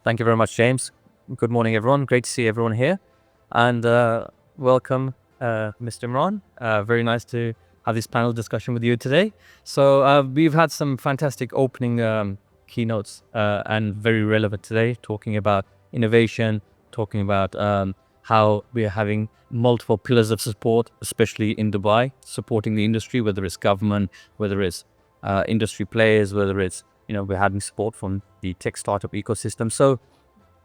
Thank you very much, James. Good morning, everyone. Great to see everyone here. And welcome, Mr. Imran. Very nice to have this panel discussion with you today. So we've had some fantastic opening keynotes and very relevant today, talking about innovation, talking about how we're having multiple pillars of support, especially in Dubai, supporting the industry, whether it's government, whether it's industry players, whether it's, we're having support from the tech startup ecosystem. So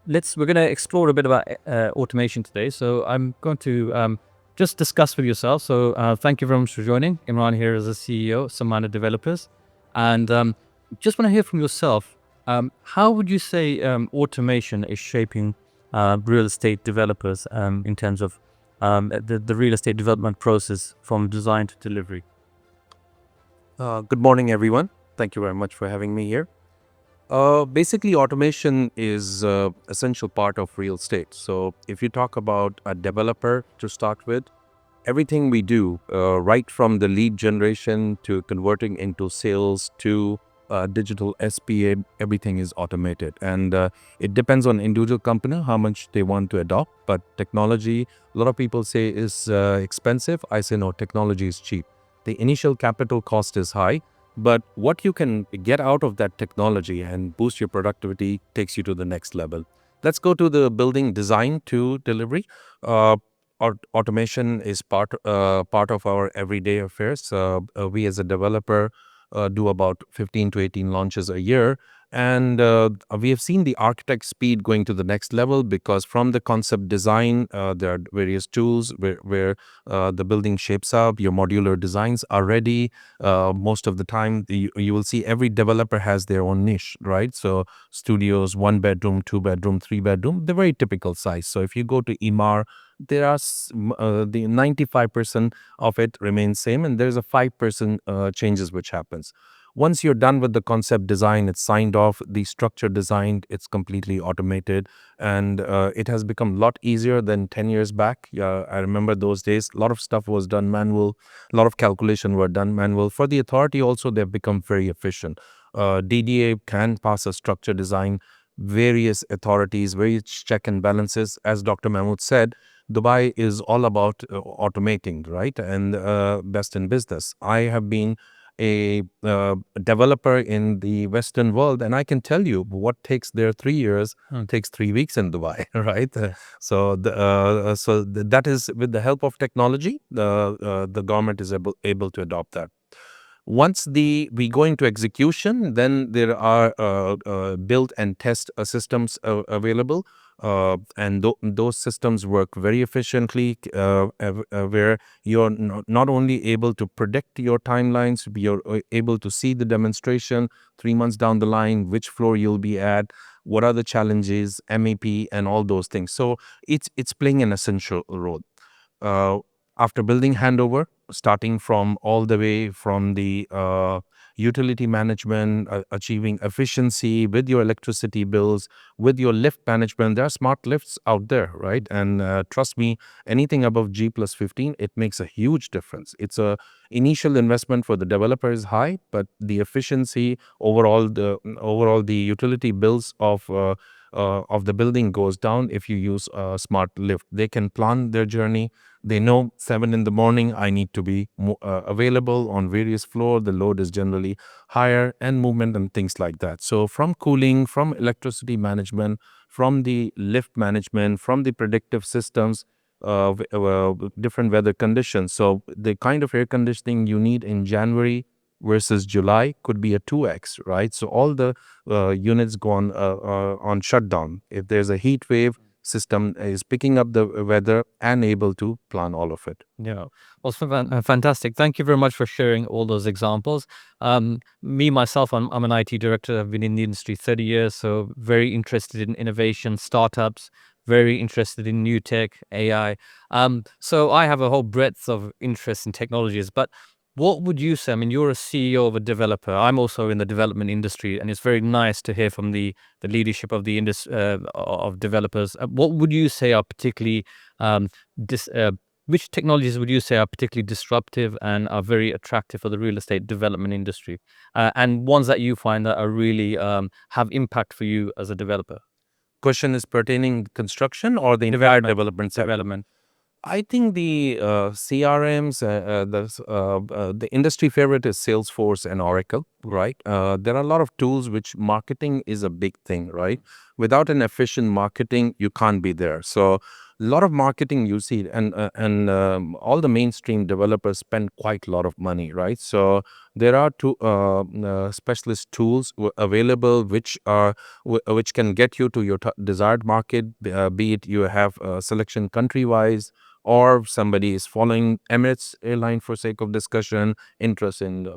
we're going to explore a bit about automation today. So I'm going to just discuss with yourself. So thank you very much for joining. Imran here as the CEO of SAMANA Developers. And just want to hear from yourself, how would you say automation is shaping real estate developers in terms of the real estate development process from design to delivery? Good morning, everyone. Thank you very much for having me here. Basically, automation is an essential part of real estate. So if you talk about a developer to start with, everything we do, right from the lead generation to converting into sales to digital SPA, everything is automated. And it depends on individual company how much they want to adopt. But technology, a lot of people say is expensive. I say no, technology is cheap. The initial capital cost is high, but what you can get out of that technology and boost your productivity takes you to the next level. Let's go to the building design to delivery. Automation is part of our everyday affairs. We as a developer do about 15 to 18 launches a year. And we have seen the architect speed going to the next level because from the concept design, there are various tools where the building shapes up, your modular designs are ready. Most of the time, you will see every developer has their own niche, right? So studios, 1 bedroom, 2 bedroom, 3 bedroom, they're very typical size. So if you go to EMAR, there are the 95% of it remains same, and there's a 5% changes which happens. Once you're done with the concept design, it's signed off, the structure designed, it's completely automated, and it has become a lot easier than 10 years back. I remember those days, a lot of stuff was done manual, a lot of calculation were done manual. For the authority also, they've become very efficient. DDA can pass a structure design, various authorities, various check and balances. As Dr. Mahmood said, Dubai is all about automating, right? And best in business. I have been a developer in the Western world, and I can tell you what takes there 3 years takes 3 weeks in Dubai, right? So that is with the help of technology, the government is able to adopt that. Once we go into execution, then there are build and test systems available, and those systems work very efficiently, where you're not only able to predict your timelines, you're able to see the demonstration 3 months down the line, which floor you'll be at, what are the challenges, MEP, and all those things. So it's playing an essential role. After building handover, starting from all the way from the utility management, achieving efficiency with your electricity bills, with your lift management, there are smart lifts out there, right? And trust me, anything above G+15, it makes a huge difference. It's a initial investment for the developer is high, but the efficiency overall, the utility bills of the building goes down if you use a smart lift. They can plan their journey. They know 7 in the morning, I need to be available on various floors. The load is generally higher, and movement and things like that. So from cooling, from electricity management, from the lift management, from the predictive systems, different weather conditions. So the kind of air conditioning you need in January versus July could be a 2x, right? So all the units go on shutdown. If there's a heat wave, system is picking up the weather and able to plan all of it. Yeah, well, fantastic. Thank you very much for sharing all those examples. Me, myself, I'm an IT director. I've been in the industry 30 years, so very interested in innovation, startups, very interested in new tech, AI. So I have a whole breadth of interest in technologies, but what would you say? I mean, you're a CEO of a developer. I'm also in the development industry, and it's very nice to hear from the leadership of the of developers. What would you say are particularly which technologies would you say are particularly disruptive and are very attractive for the real estate development industry, and ones that you find that are really have impact for you as a developer? question is pertaining construction or the entire development sector? Development. I think the CRMs, the industry favorite is Salesforce and Oracle, right? There are a lot of tools which marketing is a big thing, right? Without an efficient marketing, you can't be there. So a lot of marketing you see, and all the mainstream developers spend quite a lot of money, right? So there are two specialist tools available which can get you to your desired market, be it you have selection country-wise, or somebody is following Emirates airline for sake of discussion, interest in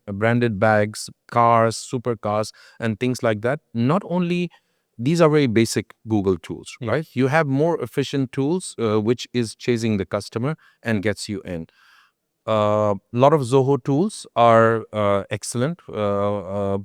branded bags, cars, supercars, and things like that. Not only these are very basic Google tools, right? Yes. You have more efficient tools, which is chasing the customer and gets you in. A lot of Zoho tools are excellent. A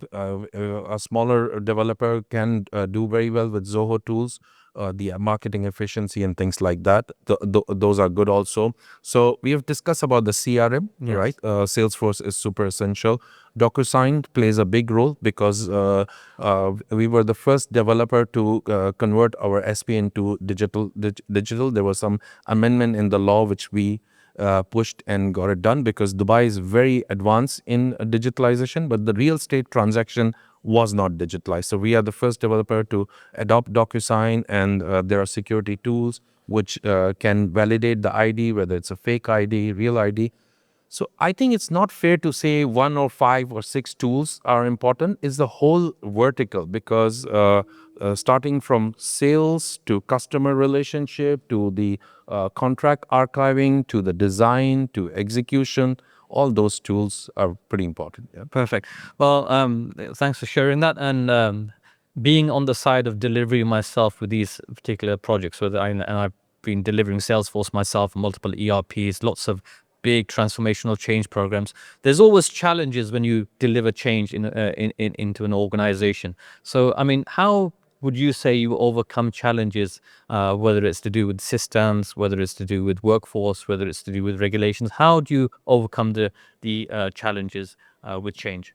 smaller developer can do very well with Zoho tools. The marketing efficiency and things like that. Those are good also. So we have discussed about the CRM, Yes. right? Salesforce is super essential. DocuSign plays a big role because we were the first developer to convert our SP into digital. There was some amendment in the law which we pushed and got it done because Dubai is very advanced in digitalization, but the real estate transaction was not digitalized. So we are the first developer to adopt DocuSign, and there are security tools which can validate the ID, whether it's a fake ID, real ID. So I think it's not fair to say one or five or six tools are important. It's the whole vertical because starting from sales to customer relationship to the contract archiving to the design to execution, all those tools are pretty important. Yeah. Perfect. Well, thanks for sharing that. And being on the side of delivery myself with these particular projects, and I've been delivering Salesforce myself, multiple ERPs, lots of big transformational change programs. There's always challenges when you deliver change into an organization. So, I mean, how would you say you overcome challenges, whether it's to do with systems, whether it's to do with workforce, whether it's to do with regulations? How do you overcome the challenges with change?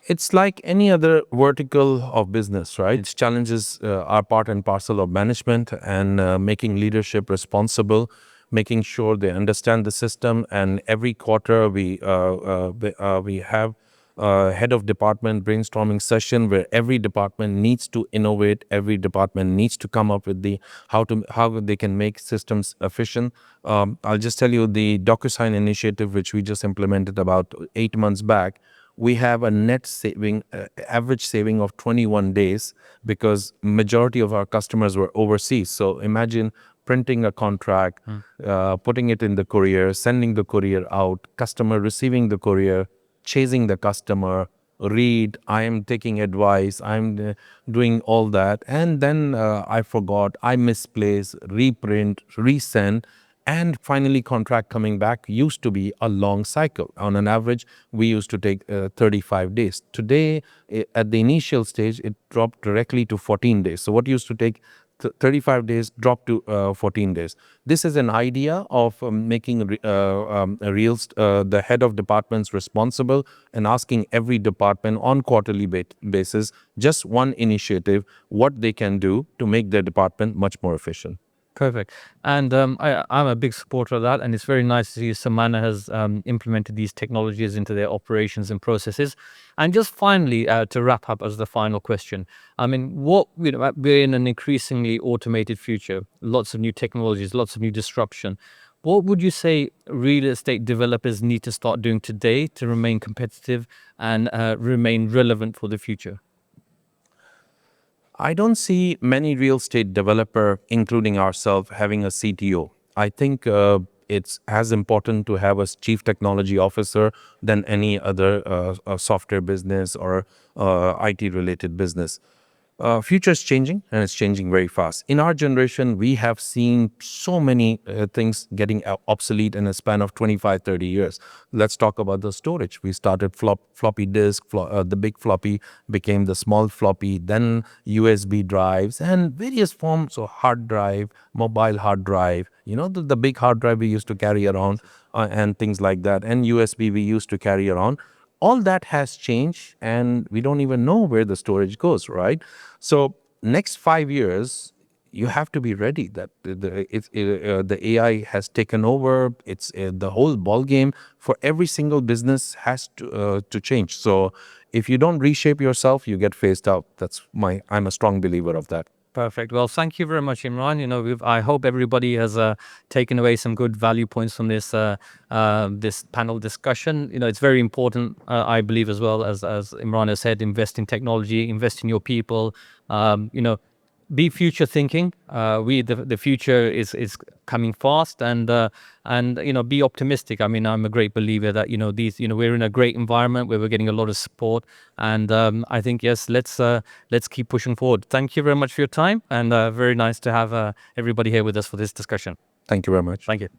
It's like any other vertical of business, right? Its challenges are part and parcel of management and making leadership responsible, making sure they understand the system. And every quarter we have head of department brainstorming session where every department needs to innovate. Every department needs to come up with the how they can make systems efficient. I'll just tell you the DocuSign initiative, which we just implemented about 8 months back. We have a net saving, average saving of 21 days because majority of our customers were overseas. So imagine printing a contract, putting it in the courier, sending the courier out, customer receiving the courier, chasing the customer, read, I am taking advice, I'm doing all that. And then I forgot, I misplaced, reprint, resend. And finally, contract coming back used to be a long cycle. On an average, we used to take 35 days. Today, at the initial stage, it dropped directly to 14 days. So what used to take 35 days dropped to 14 days. This is an idea of making the head of departments responsible and asking every department on quarterly basis, just one initiative, what they can do to make their department much more efficient. Perfect. And I'm a big supporter of that. And it's very nice to see Samana has implemented these technologies into their operations and processes. And just finally, to wrap up as the final question, I mean, we're in an increasingly automated future, lots of new technologies, lots of new disruption. What would you say real estate developers need to start doing today to remain competitive and remain relevant for the future? I don't see many real estate developer, including ourselves, having a CTO. I think it's as important to have a chief technology officer than any other software business or IT related business. Future is changing and it's changing very fast. In our generation, we have seen so many things getting obsolete in a span of 25, 30 years. Let's talk about the storage. We started floppy disk, the big floppy became the small floppy, then USB drives and various forms of hard drive, mobile hard drive, the big hard drive we used to carry around and things like that, and USB we used to carry around. All that has changed and we don't even know where the storage goes, right? So next 5 years, you have to be ready that the AI has taken over. It's the whole ball game for every single business has to change. So if you don't reshape yourself, you get phased out. I'm a strong believer of that. Perfect. Well, thank you very much, Imran. I hope everybody has taken away some good value points from this panel discussion. It's very important, I believe, as well as Imran has said, invest in technology, invest in your people. Um, you know, be future thinking. The future is coming fast, and be optimistic. I mean, I'm a great believer that we're in a great environment where we're getting a lot of support, and I think yes, let's keep pushing forward. Thank you very much for your time, and very nice to have everybody here with us for this discussion. Thank you very much. Thank you.